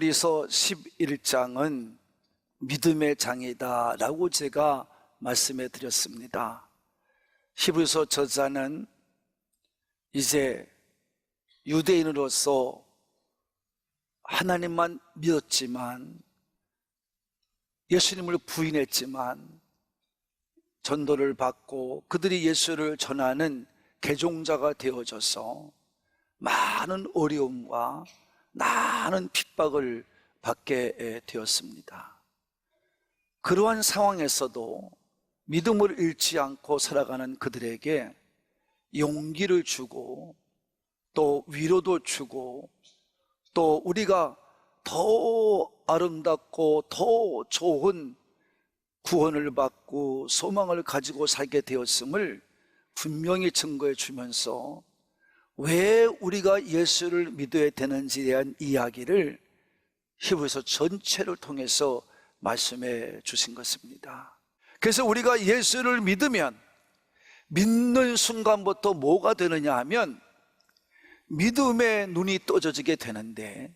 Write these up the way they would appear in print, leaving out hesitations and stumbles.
히브리서 11장은 믿음의 장이다 라고 제가 말씀해 드렸습니다. 히브리서 저자는 이제 유대인으로서 하나님만 믿었지만, 예수님을 부인했지만 전도를 받고 그들이 예수를 전하는 개종자가 되어져서 많은 어려움과 많은 핍박을 받게 되었습니다. 그러한 상황에서도 믿음을 잃지 않고 살아가는 그들에게 용기를 주고 또 위로도 주고 또 우리가 더 아름답고 더 좋은 구원을 받고 소망을 가지고 살게 되었음을 분명히 증거해 주면서 왜 우리가 예수를 믿어야 되는지에 대한 이야기를 히브리서 전체를 통해서 말씀해 주신 것입니다. 그래서 우리가 예수를 믿으면 믿는 순간부터 뭐가 되느냐 하면 믿음의 눈이 떠져지게 되는데,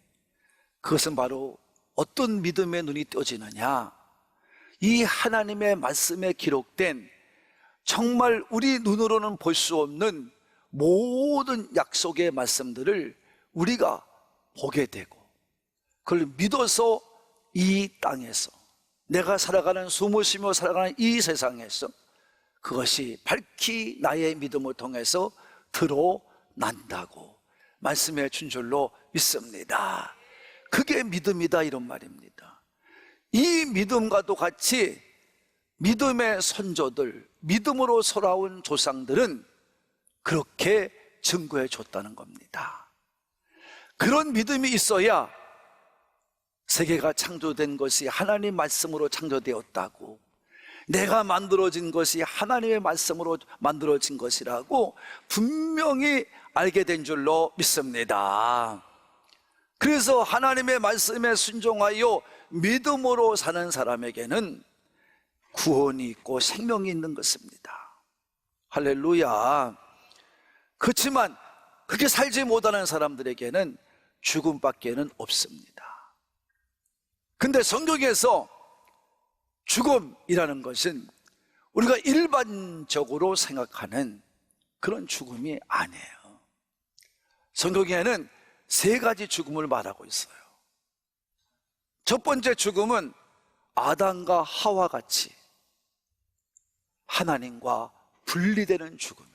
그것은 바로 어떤 믿음의 눈이 떠지느냐, 이 하나님의 말씀에 기록된 정말 우리 눈으로는 볼 수 없는 모든 약속의 말씀들을 우리가 보게 되고 그걸 믿어서 이 땅에서 내가 살아가는, 숨을 쉬며 살아가는 이 세상에서 그것이 밝히 나의 믿음을 통해서 드러난다고 말씀해 준 줄로 믿습니다. 그게 믿음이다, 이런 말입니다. 이 믿음과도 같이 믿음의 선조들, 믿음으로 살아온 조상들은 그렇게 증거해 줬다는 겁니다. 그런 믿음이 있어야 세계가 창조된 것이 하나님 말씀으로 창조되었다고, 내가 만들어진 것이 하나님의 말씀으로 만들어진 것이라고 분명히 알게 된 줄로 믿습니다. 그래서 하나님의 말씀에 순종하여 믿음으로 사는 사람에게는 구원이 있고 생명이 있는 것입니다. 할렐루야. 그렇지만 그렇게 살지 못하는 사람들에게는 죽음밖에는 없습니다. 근데 성경에서 죽음이라는 것은 우리가 일반적으로 생각하는 그런 죽음이 아니에요. 성경에는 세 가지 죽음을 말하고 있어요. 첫 번째 죽음은 아담과 하와 같이 하나님과 분리되는 죽음이에요.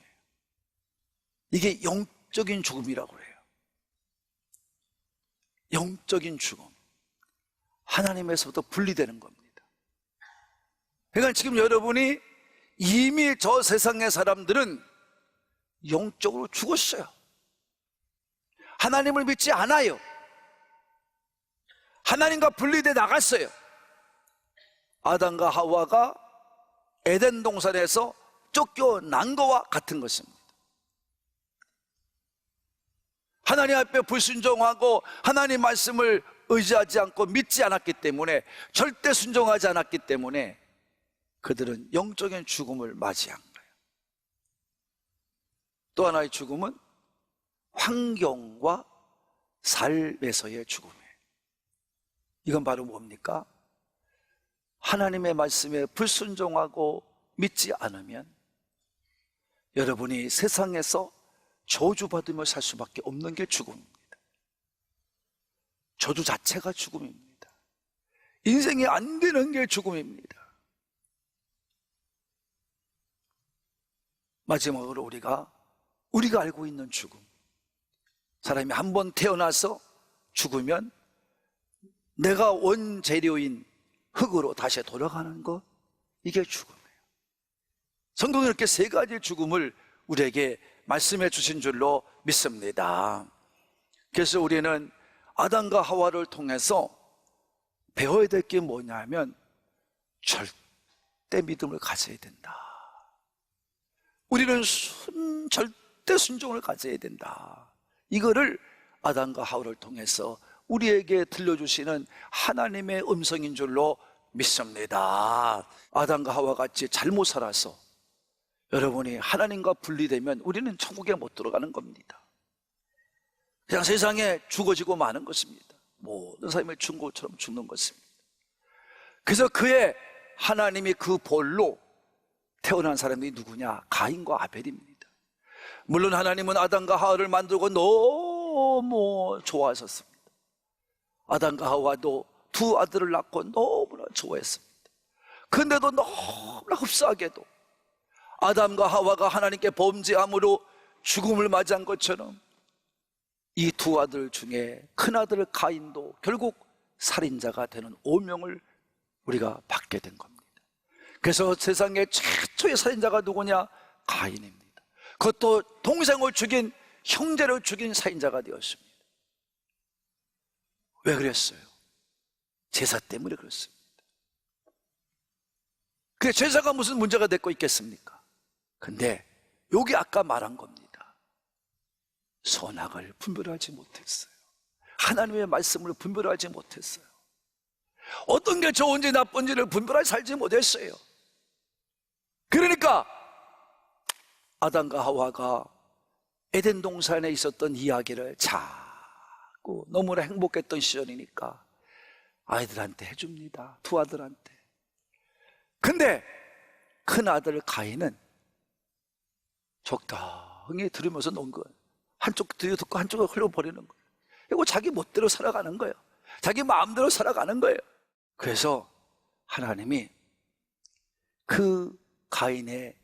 이게 영적인 죽음이라고 해요. 영적인 죽음, 하나님에서부터 분리되는 겁니다. 그러니까 지금 여러분이 이미 저 세상의 사람들은 영적으로 죽었어요. 하나님을 믿지 않아요. 하나님과 분리돼 나갔어요. 아담과 하와가 에덴 동산에서 쫓겨난 것과 같은 것입니다. 하나님 앞에 불순종하고 하나님 말씀을 의지하지 않고 믿지 않았기 때문에, 절대 순종하지 않았기 때문에 그들은 영적인 죽음을 맞이한 거예요. 또 하나의 죽음은 환경과 삶에서의 죽음이에요. 이건 바로 뭡니까? 하나님의 말씀에 불순종하고 믿지 않으면 여러분이 세상에서 저주받으며 살 수밖에 없는 게 죽음입니다. 저주 자체가 죽음입니다. 인생이 안 되는 게 죽음입니다. 마지막으로 우리가 알고 있는 죽음, 사람이 한 번 태어나서 죽으면 내가 원재료인 흙으로 다시 돌아가는 것, 이게 죽음이에요. 성경은 이렇게 세 가지 죽음을 우리에게 말씀해 주신 줄로 믿습니다. 그래서 우리는 아담과 하와를 통해서 배워야 될 게 뭐냐면 절대 믿음을 가져야 된다. 우리는 절대 순종을 가져야 된다. 이거를 아담과 하와를 통해서 우리에게 들려주시는 하나님의 음성인 줄로 믿습니다. 아담과 하와 같이 잘못 살아서 여러분이 하나님과 분리되면 우리는 천국에 못 들어가는 겁니다. 그냥 세상에 죽어지고 마는 것입니다. 모든 사람이 죽은 것처럼 죽는 것입니다. 그래서 그의 하나님이 그 벌로 태어난 사람이 누구냐? 가인과 아벨입니다. 물론 하나님은 아담과 하와를 만들고 너무 좋아하셨습니다. 아담과 하와도 두 아들을 낳고 너무나 좋아했습니다. 근데도 너무나 흡사하게도 아담과 하와가 하나님께 범죄함으로 죽음을 맞이한 것처럼 이 두 아들 중에 큰아들 가인도 결국 살인자가 되는 오명을 우리가 받게 된 겁니다. 그래서 세상의 최초의 살인자가 누구냐? 가인입니다. 그것도 동생을 죽인, 형제를 죽인 살인자가 되었습니다. 왜 그랬어요? 제사 때문에 그렇습니다. 그 제사가 무슨 문제가 되고 있겠습니까? 근데 여기 아까 말한 겁니다. 선악을 분별하지 못했어요. 하나님의 말씀을 분별하지 못했어요. 어떤 게 좋은지 나쁜지를 분별하지 살지 못했어요. 그러니까 아담과 하와가 에덴 동산에 있었던 이야기를 자꾸 너무나 행복했던 시절이니까 아이들한테 해줍니다. 두 아들한테. 근데 큰 아들 가인은 적당히 들으면서 논 거예요. 한쪽 듣고 한쪽을 흘려버리는 거예요. 그리고 자기 멋대로 살아가는 거예요. 자기 마음대로 살아가는 거예요. 그래서 하나님이 그 가인의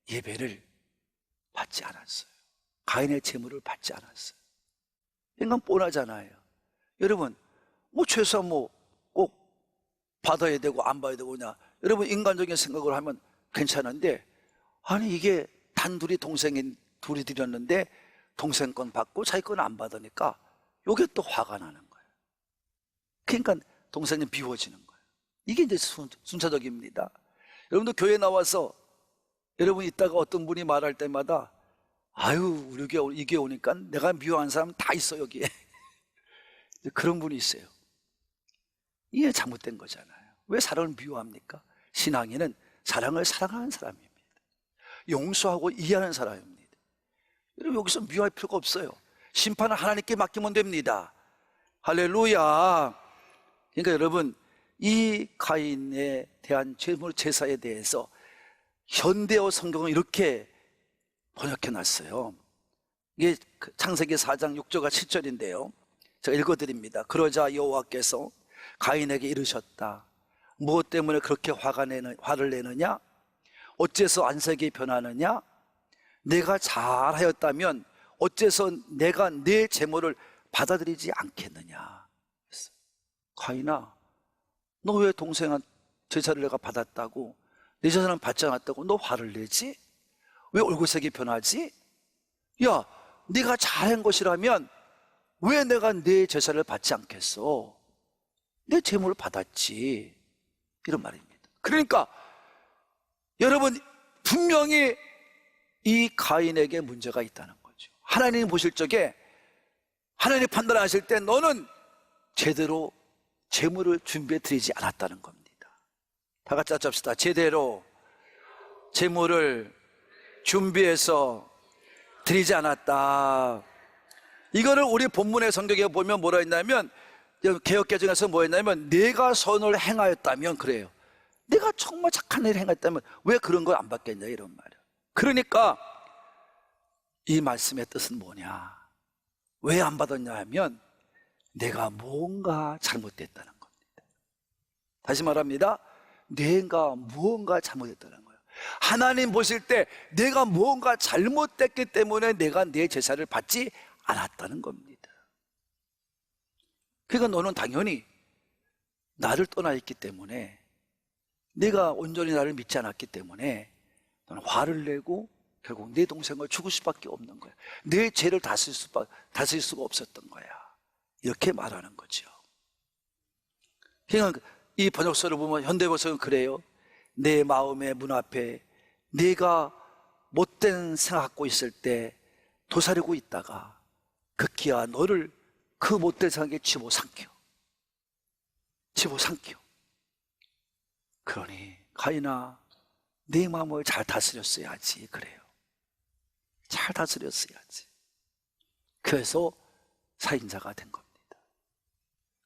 예배를 받지 않았어요. 가인의 제물을 받지 않았어요. 인간 뻔하잖아요. 여러분, 최소한 꼭 받아야 되고 안 받아야 되고 그냥 여러분 인간적인 생각을 하면 괜찮은데, 아니 이게 단둘이 동생인 둘이 드렸는데 동생 건 받고 자기 건 안 받으니까 이게 또 화가 나는 거예요. 그러니까 동생은 비워지는 거예요. 이게 이제 순차적입니다. 여러분도 교회 나와서 여러분 있다가 어떤 분이 말할 때마다 아유 우리 교회 이게 오니까 내가 미워하는 사람 다 있어 여기에. 그런 분이 있어요. 이게 잘못된 거잖아요. 왜 사랑을 미워합니까? 신앙인은 사랑을 사랑하는 사람입니다. 용서하고 이해하는 사람입니다. 여러분 여기서 미워할 필요가 없어요. 심판은 하나님께 맡기면 됩니다. 할렐루야. 그러니까 여러분 이 가인에 대한 제물 제사에 대해서 현대어 성경은 이렇게 번역해 놨어요. 이게 창세기 4장 6절과 7절인데요 제가 읽어드립니다. 그러자 여호와께서 가인에게 이르셨다. 무엇 때문에 그렇게 화를 내느냐? 어째서 안색이 변하느냐? 내가 잘하였다면 어째서 내가 내 제물을 받아들이지 않겠느냐? 가인아, 너 왜 동생한 제사를 내가 받았다고 내 제사는 받지 않았다고 너 화를 내지? 왜 얼굴색이 변하지? 야, 네가 잘한 것이라면 왜 내가 내 제사를 받지 않겠어? 내 제물을 받았지. 이런 말입니다. 그러니까 여러분 분명히 이 가인에게 문제가 있다는 거죠. 하나님이 보실 적에 하나님이 판단하실 때 너는 제대로 제물을 준비해 드리지 않았다는 겁니다. 다 같이 합시다. 제대로 제물을 준비해서 드리지 않았다. 이거를 우리 본문의 성경에 보면 뭐라 했냐면 개역개정에서 뭐 했냐면 내가 선을 행하였다면 그래요. 내가 정말 착한 일을 행했다면 왜 그런 걸 안 받겠냐 이런 말이에요. 그러니까 이 말씀의 뜻은 뭐냐? 왜 안 받았냐 하면 내가 뭔가 잘못됐다는 겁니다. 다시 말합니다. 내가 무언가 잘못했다는 거예요. 하나님 보실 때 내가 무언가 잘못됐기 때문에 내가 내 제사를 받지 않았다는 겁니다. 그러니까 너는 당연히 나를 떠나 있기 때문에 내가 온전히 나를 믿지 않았기 때문에 너는 화를 내고 결국 내 동생을 죽을 수밖에 없는 거야. 내 죄를 다스릴 수가 없었던 거야. 이렇게 말하는 거죠. 그러니까 이 번역서를 보면 현대번역은 그래요. 내 마음의 문 앞에 내가 못된 생각 갖고 있을 때 도사리고 있다가 극기야 너를 그 못된 생각에 집어삼켜. 그러니 가인아 내 마음을 잘 다스렸어야지. 그래요. 잘 다스렸어야지. 그래서 살인자가 된 겁니다.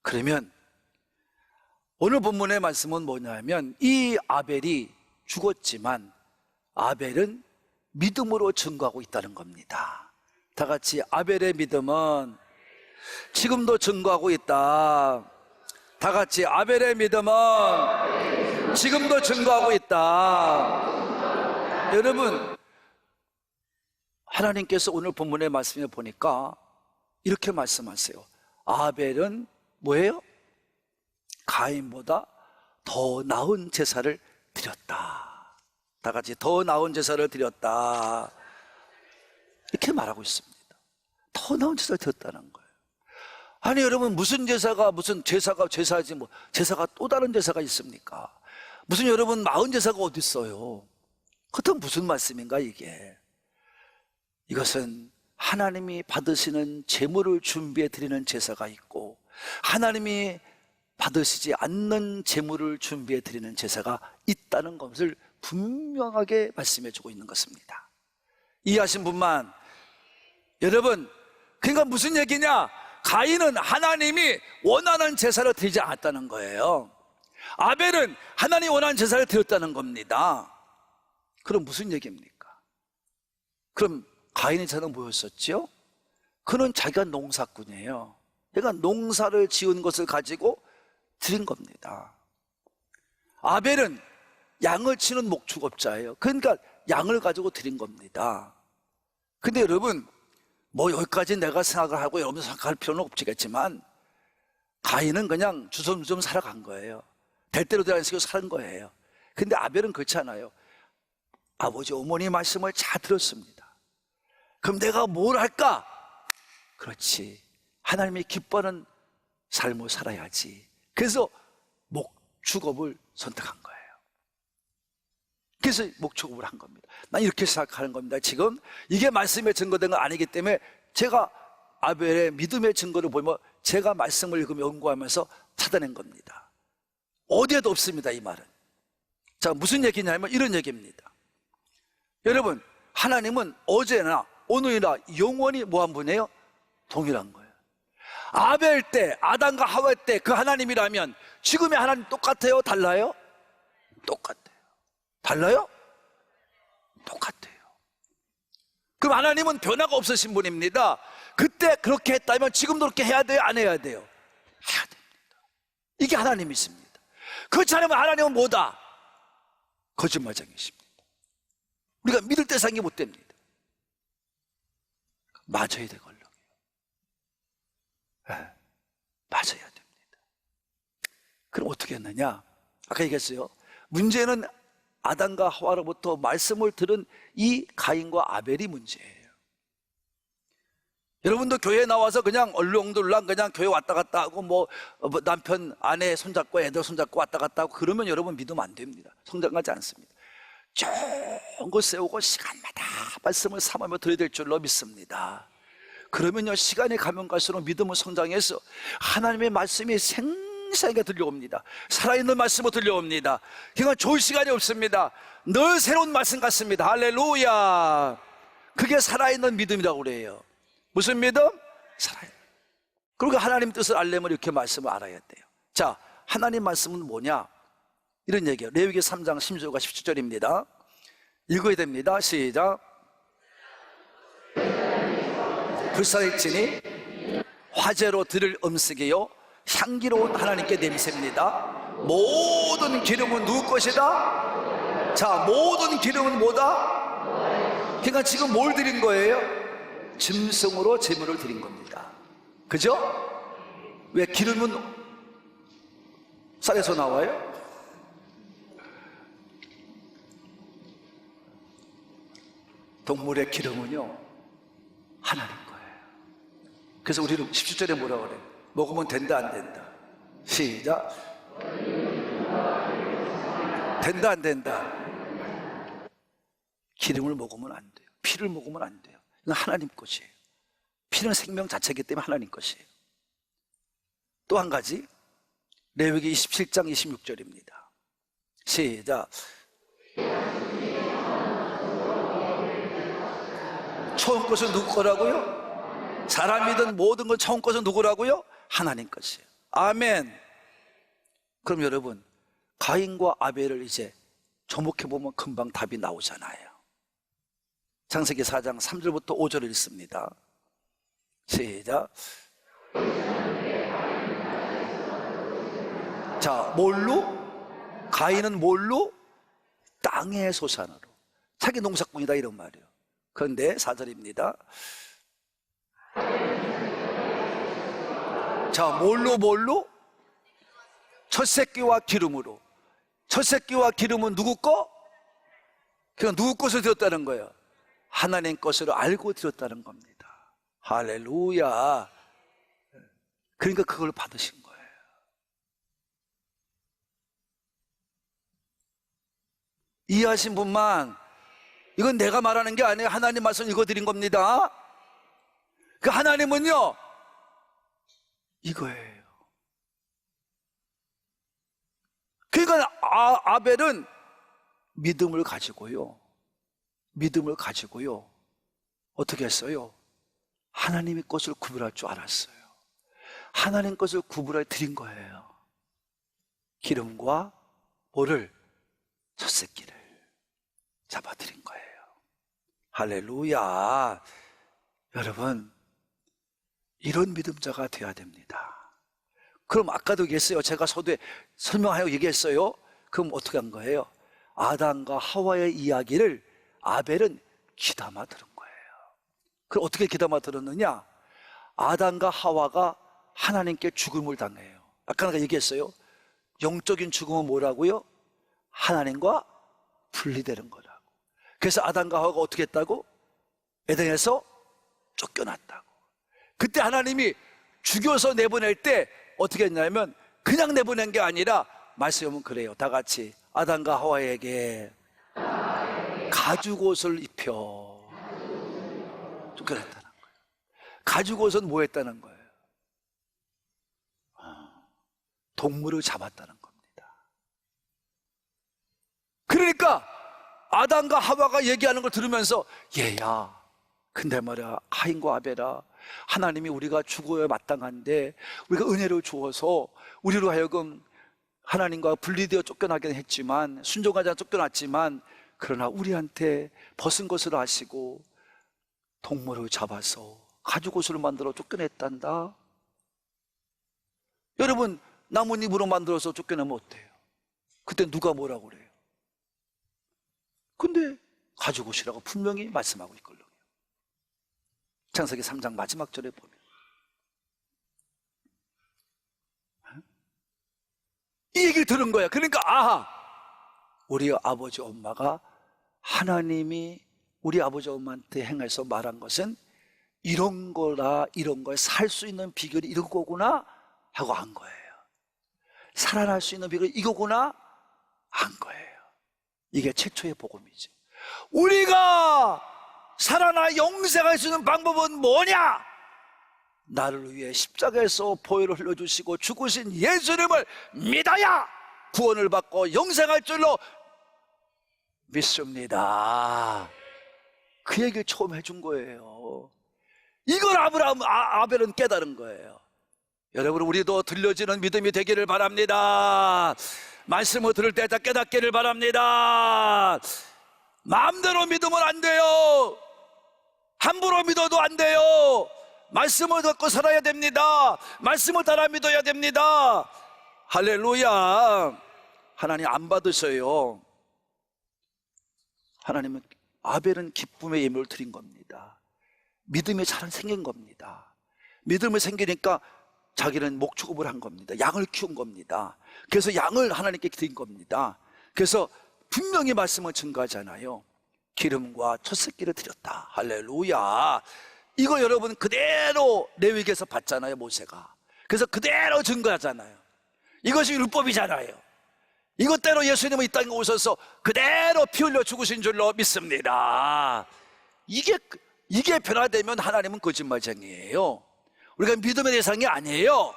그러면 오늘 본문의 말씀은 뭐냐면 이 아벨이 죽었지만 아벨은 믿음으로 증거하고 있다는 겁니다. 다 같이 아벨의 믿음은 지금도 증거하고 있다. 다 같이 아벨의 믿음은 지금도 증거하고 있다. 여러분, 하나님께서 오늘 본문의 말씀에 보니까 이렇게 말씀하세요. 아벨은 뭐예요? 가인보다 더 나은 제사를 드렸다. 다 같이 더 나은 제사를 드렸다. 이렇게 말하고 있습니다. 더 나은 제사를 드렸다는 거예요. 아니 여러분, 무슨 제사가 제사지 뭐 제사가 또 다른 제사가 있습니까? 무슨 여러분 40제사가 어디 있어요? 그것은 무슨 말씀인가 이게? 이것은 하나님이 받으시는 제물을 준비해 드리는 제사가 있고 하나님이 받으시지 않는 제물을 준비해 드리는 제사가 있다는 것을 분명하게 말씀해 주고 있는 것입니다. 이해하신 분만. 여러분, 그러니까 무슨 얘기냐? 가인은 하나님이 원하는 제사를 드리지 않았다는 거예요. 아벨은 하나님이 원하는 제사를 드렸다는 겁니다. 그럼 무슨 얘기입니까? 그럼 가인의 제사는 뭐였었죠? 그는 자기가 농사꾼이에요. 그러니까 농사를 지은 것을 가지고 드린 겁니다. 아벨은 양을 치는 목축업자예요. 그러니까 양을 가지고 드린 겁니다. 근데 여러분, 뭐 여기까지 내가 생각을 하고 여러분도 생각할 필요는 없겠지만 가인은 그냥 주섬주섬 살아간 거예요. 될 대로 되라는 식으로 사는 거예요. 근데 아벨은 그렇지 않아요. 아버지 어머니 말씀을 잘 들었습니다. 그럼 내가 뭘 할까? 그렇지, 하나님이 기뻐하는 삶을 살아야지. 그래서 목축업을 선택한 거예요. 그래서 목축업을 한 겁니다. 난 이렇게 생각하는 겁니다. 지금 이게 말씀에 증거된 건 아니기 때문에 제가 아벨의 믿음의 증거를 보면 제가 말씀을 읽으며 연구하면서 찾아낸 겁니다. 어디에도 없습니다, 이 말은. 자, 무슨 얘기냐면 이런 얘기입니다. 여러분, 하나님은 어제나 오늘이나 영원히 뭐한 분이에요? 동일한 거예요. 아벨 때, 아담과 하와 때 그 하나님이라면 지금의 하나님 똑같아요? 달라요? 똑같아요. 달라요? 똑같아요. 그럼 하나님은 변화가 없으신 분입니다. 그때 그렇게 했다면 지금도 그렇게 해야 돼요? 안 해야 돼요? 해야 됩니다. 이게 하나님이십니다. 그렇지 않으면 하나님은 뭐다? 거짓말장이십니다. 우리가 믿을 대상이 못 됩니다. 맞아야 되걸요. 네, 맞아야 됩니다. 그럼 어떻게 했느냐? 아까 얘기했어요. 문제는 아담과 하와로부터 말씀을 들은 이 가인과 아벨이 문제예요. 여러분도 교회에 나와서 그냥 얼렁덜랑 그냥 교회 왔다 갔다 하고 뭐 남편 아내 손잡고 애들 손잡고 왔다 갔다 하고 그러면 여러분 믿으면 안 됩니다. 성장하지 않습니다. 좋은 거 세우고 시간마다 말씀을 삼으며 드려야 될 줄로 믿습니다. 그러면요, 시간이 가면 갈수록 믿음은 성장해서 하나님의 말씀이 생생하게 들려옵니다. 살아있는 말씀으로 들려옵니다. 그러니까 좋을 시간이 없습니다. 늘 새로운 말씀 같습니다. 할렐루야. 그게 살아있는 믿음이라고 그래요. 무슨 믿음? 살아있는. 그리고 하나님 뜻을 알려면 이렇게 말씀을 알아야 돼요. 자, 하나님 말씀은 뭐냐? 이런 얘기예요. 레위기 3장 16절과 17절입니다. 읽어야 됩니다. 시작. 불사일지니 화제로 들을 음식이요 향기로운 하나님께 냄새입니다. 모든 기름은 누구 것이다? 자, 모든 기름은 뭐다? 그러니까 지금 뭘 드린 거예요? 짐승으로 제물을 드린 겁니다. 그죠? 왜 기름은 쌀에서 나와요? 동물의 기름은요 하나님 거예요. 그래서 우리는 17절에 뭐라 그래? 먹으면 된다 안 된다? 시작. 된다 안 된다? 기름을 먹으면 안 돼요. 피를 먹으면 안 돼요. 이건 하나님 것이에요. 피는 생명 자체이기 때문에 하나님 것이에요. 또 한 가지, 레위기 27장 26절입니다. 시작. 처음 것은 누구 거라고요? 사람이든 모든 건 처음 것은 누구라고요? 하나님 것이에요. 아멘. 그럼 여러분, 가인과 아벨을 이제 접목해보면 금방 답이 나오잖아요. 창세기 4장 3절부터 5절을 읽습니다. 시작. 자, 뭘로? 가인은 뭘로? 땅의 소산으로. 자기 농사꾼이다 이런 말이에요. 그런데 4절입니다. 자, 뭘로? 첫 새끼와 기름으로. 첫 새끼와 기름은 누구 거? 그냥 누구 것을 드렸다는 거예요? 하나님 것으로 알고 드렸다는 겁니다. 할렐루야. 그러니까 그걸 받으신 거예요. 이해하신 분만, 이건 내가 말하는 게 아니에요. 하나님 말씀 읽어드린 겁니다. 그 하나님은요, 이거예요. 그러니까 아벨은 믿음을 가지고요, 어떻게 했어요? 하나님의 것을 구분할 줄 알았어요. 하나님 것을 구분해 드린 거예요. 기름과 뭐를? 첫 새끼를 잡아드린 거예요. 할렐루야. 여러분, 이런 믿음자가 되어야 됩니다. 그럼 아까도 얘기했어요. 제가 서두에 설명하여 얘기했어요. 그럼 어떻게 한 거예요? 아담과 하와의 이야기를 아벨은 귀담아 들은 거예요. 그럼 어떻게 귀담아 들었느냐? 아담과 하와가 하나님께 죽음을 당해요. 아까 내가 얘기했어요. 영적인 죽음은 뭐라고요? 하나님과 분리되는 거라고. 그래서 아담과 하와가 어떻게 했다고? 에덴에서 쫓겨났다고. 그때 하나님이 죽여서 내보낼 때 어떻게 했냐면 그냥 내보낸 게 아니라 말씀은 그래요. 다 같이 아담과 하와에게 가죽옷을 입혀 쫓겨났다는 거예요. 가죽옷은 뭐 했다는 거예요? 동물을 잡았다는 겁니다. 그러니까 아담과 하와가 얘기하는 걸 들으면서 얘야, 근데 말이야, 가인과 아벨아, 하나님이 우리가 죽어야 마땅한데 우리가 은혜를 주어서 우리로 하여금 하나님과 분리되어 쫓겨나긴 했지만, 순종하지 않아 쫓겨났지만, 그러나 우리한테 벗은 것을 아시고 동물을 잡아서 가죽옷을 만들어 쫓겨냈단다. 여러분, 나뭇잎으로 만들어서 쫓겨내면 어때요? 그때 누가 뭐라고 그래요? 근데 가죽옷이라고 분명히 말씀하고 있거든요. 창세기 3장 마지막 절에 보면 이 얘기를 들은 거야. 그러니까 아하, 우리 아버지 엄마가, 하나님이 우리 아버지 엄마한테 행해서 말한 것은 이런 거라, 이런 걸 살 수 있는 비결이 이런 거구나 하고 한 거예요. 살아날 수 있는 비결이 이거구나 한 거예요. 이게 최초의 복음이죠. 우리가 살아나 영생할 수 있는 방법은 뭐냐? 나를 위해 십자가에서 보혈을 흘려주시고 죽으신 예수님을 믿어야 구원을 받고 영생할 줄로 믿습니다. 그 얘기를 처음 해준 거예요. 이걸 아벨은 깨달은 거예요. 여러분, 우리도 들려지는 믿음이 되기를 바랍니다. 말씀을 들을 때 다 깨닫기를 바랍니다. 마음대로 믿으면 안 돼요. 함부로 믿어도 안 돼요. 말씀을 듣고 살아야 됩니다. 말씀을 따라 믿어야 됩니다. 할렐루야. 하나님 안 받으셔요. 하나님은 아벨은 기쁨의 예물을 드린 겁니다. 믿음이 잘 생긴 겁니다. 믿음이 생기니까 자기는 목축업을 한 겁니다. 양을 키운 겁니다. 그래서 양을 하나님께 드린 겁니다. 그래서 분명히 말씀을 증거하잖아요. 기름과 첫 새끼를 드렸다. 할렐루야. 이거 여러분 그대로 레위기에서 봤잖아요, 모세가. 그래서 그대로 증거하잖아요. 이것이 율법이잖아요. 이것대로 예수님은 이 땅에 오셔서 그대로 피 흘려 죽으신 줄로 믿습니다. 이게 변화되면 하나님은 거짓말쟁이에요. 우리가 믿음의 대상이 아니에요.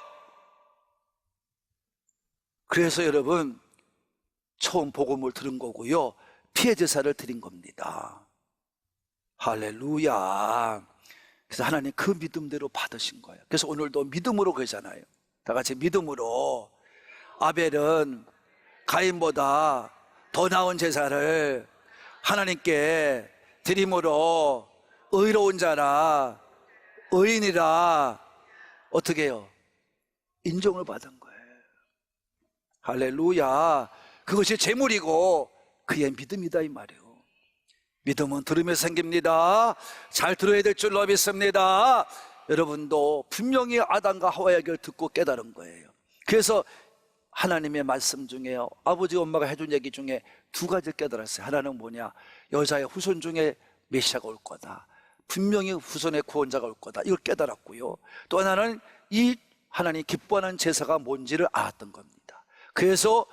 그래서 여러분, 처음 복음을 들은 거고요, 피해 제사를 드린 겁니다. 할렐루야. 그래서 하나님 그 믿음대로 받으신 거예요. 그래서 오늘도 믿음으로 그러잖아요. 다 같이 믿음으로 아벨은 가인보다 더 나은 제사를 하나님께 드림으로 의로운 자라, 의인이라 어떻게 해요? 인정을 받은 거예요. 할렐루야. 그것이 재물이고 그의 믿음이다 이 말이에요. 믿음은 들으며 생깁니다. 잘 들어야 될 줄로 믿습니다. 여러분도 분명히 아담과 하와의 얘기를 듣고 깨달은 거예요. 그래서 하나님의 말씀 중에 아버지 엄마가 해준 얘기 중에 두 가지를 깨달았어요. 하나는 뭐냐? 여자의 후손 중에 메시아가 올 거다. 분명히 후손의 구원자가 올 거다. 이걸 깨달았고요. 또 하나는 이 하나님 기뻐하는 제사가 뭔지를 알았던 겁니다. 그래서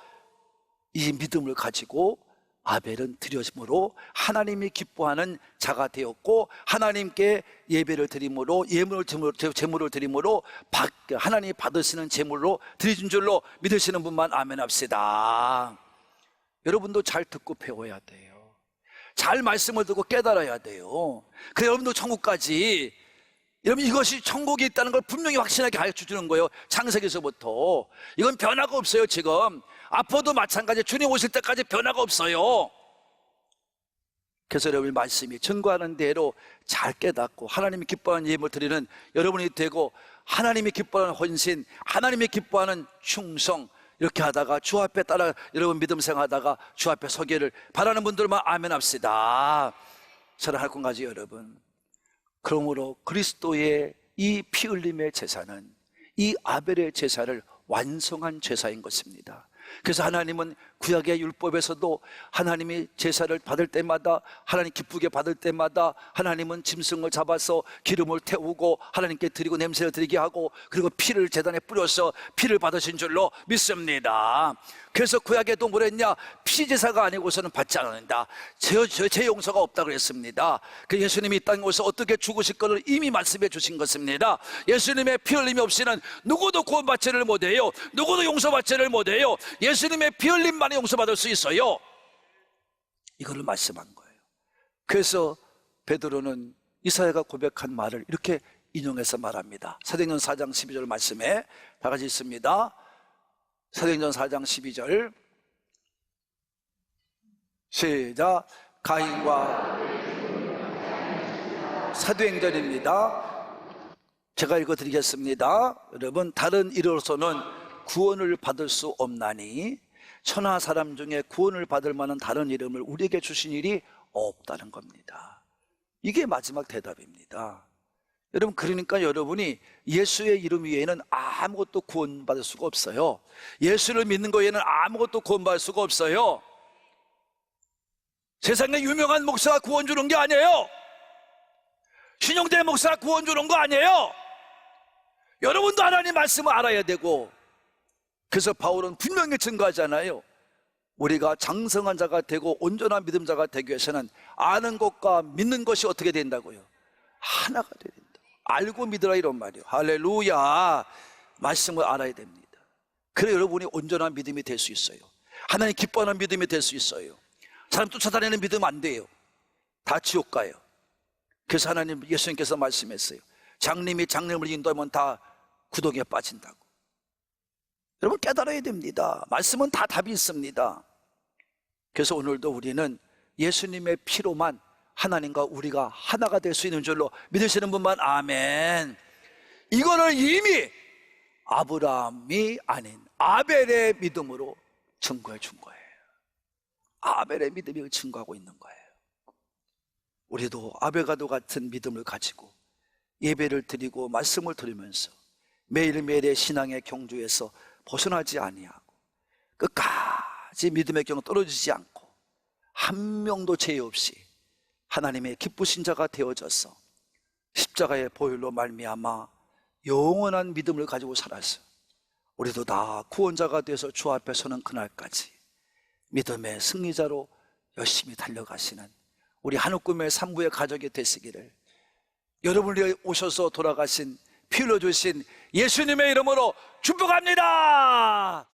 이 믿음을 가지고 아벨은 드려짐으로 하나님이 기뻐하는 자가 되었고, 하나님께 예배를 드림으로 제물을 드림으로 하나님이 받으시는 제물로 드리는 줄로 믿으시는 분만 아멘 합시다. 여러분도 잘 듣고 배워야 돼요. 잘 말씀을 듣고 깨달아야 돼요. 그래 여러분도 천국까지, 여러분 이것이 천국이 있다는 걸 분명히 확신하게 가르쳐 주는 거예요. 창세기서부터. 이건 변화가 없어요. 지금 앞으로도 마찬가지, 주님 오실 때까지 변화가 없어요. 그래서 여러분이 말씀이 증거하는 대로 잘 깨닫고 하나님이 기뻐하는 예물 드리는 여러분이 되고, 하나님이 기뻐하는 헌신, 하나님이 기뻐하는 충성, 이렇게 하다가 주 앞에 따라 여러분 믿음 생활하다가 주 앞에 서기를 바라는 분들만 아멘 합시다. 사랑할 건가지 여러분. 그러므로 그리스도의 이 피 흘림의 제사는 이 아벨의 제사를 완성한 제사인 것입니다. 그래서 하나님은 구약의 율법에서도 하나님이 제사를 받을 때마다, 하나님 기쁘게 받을 때마다 하나님은 짐승을 잡아서 기름을 태우고 하나님께 드리고 냄새를 드리게 하고, 그리고 피를 제단에 뿌려서 피를 받으신 줄로 믿습니다. 그래서 구약에도 뭐랬냐? 피제사가 아니고서는 받지 않는다. 제 용서가 없다 그랬습니다. 그 예수님이 이 땅에 오셔서 어떻게 죽으실 것을 이미 말씀해 주신 것입니다. 예수님의 피 흘림이 없이는 누구도 구원받지를 못해요. 누구도 용서받지를 못해요. 예수님의 피 흘림만이 용서받을 수 있어요. 이거를 말씀한 거예요. 그래서 베드로는 이사야가 고백한 말을 이렇게 인용해서 말합니다. 사도행전 4장 12절 말씀에 다 같이 있습니다. 사도행전 4장 12절 시작. 가인과, 사도행전입니다. 제가 읽어드리겠습니다. 여러분, 다른 이로서는 구원을 받을 수 없나니 천하 사람 중에 구원을 받을 만한 다른 이름을 우리에게 주신 일이 없다는 겁니다. 이게 마지막 대답입니다. 여러분, 그러니까 여러분이 예수의 이름 위에는 아무것도 구원받을 수가 없어요. 예수를 믿는 거 외에는 아무것도 구원받을 수가 없어요. 세상에 유명한 목사가 구원 주는 게 아니에요. 신용대 목사가 구원 주는 거 아니에요. 여러분도 하나님 말씀을 알아야 되고, 그래서 바울은 분명히 증거하잖아요. 우리가 장성한 자가 되고 온전한 믿음자가 되기 위해서는 아는 것과 믿는 것이 어떻게 된다고요? 하나가 돼야 된다. 알고 믿으라 이런 말이에요. 할렐루야. 말씀을 알아야 됩니다. 그래 여러분이 온전한 믿음이 될 수 있어요. 하나님 기뻐하는 믿음이 될 수 있어요. 사람 쫓아다니는 믿음 안 돼요. 다 지옥 가요. 그래서 하나님, 예수님께서 말씀했어요. 장님이 장님을 인도하면 다 구덩이에 빠진다고. 여러분 깨달아야 됩니다. 말씀은 다 답이 있습니다. 그래서 오늘도 우리는 예수님의 피로만 하나님과 우리가 하나가 될 수 있는 줄로 믿으시는 분만 아멘. 이거를 이미 아브라함이 아닌 아벨의 믿음으로 증거해 준 거예요. 아벨의 믿음이 증거하고 있는 거예요. 우리도 아벨과 같은 믿음을 가지고 예배를 드리고 말씀을 들으면서 매일매일의 신앙의 경주에서 벗어나지 아니하고 끝까지 믿음의 경 떨어지지 않고 한 명도 죄 없이 하나님의 기쁘신 자가 되어져서 십자가의 보혈로 말미암아 영원한 믿음을 가지고 살아서 우리도 다 구원자가 되어서 주 앞에 서는 그날까지 믿음의 승리자로 열심히 달려가시는 우리 한옥금의 산부의 가족이 되시기를 여러분이 오셔서 돌아가신 피 흘려주신 예수님의 이름으로 축복합니다.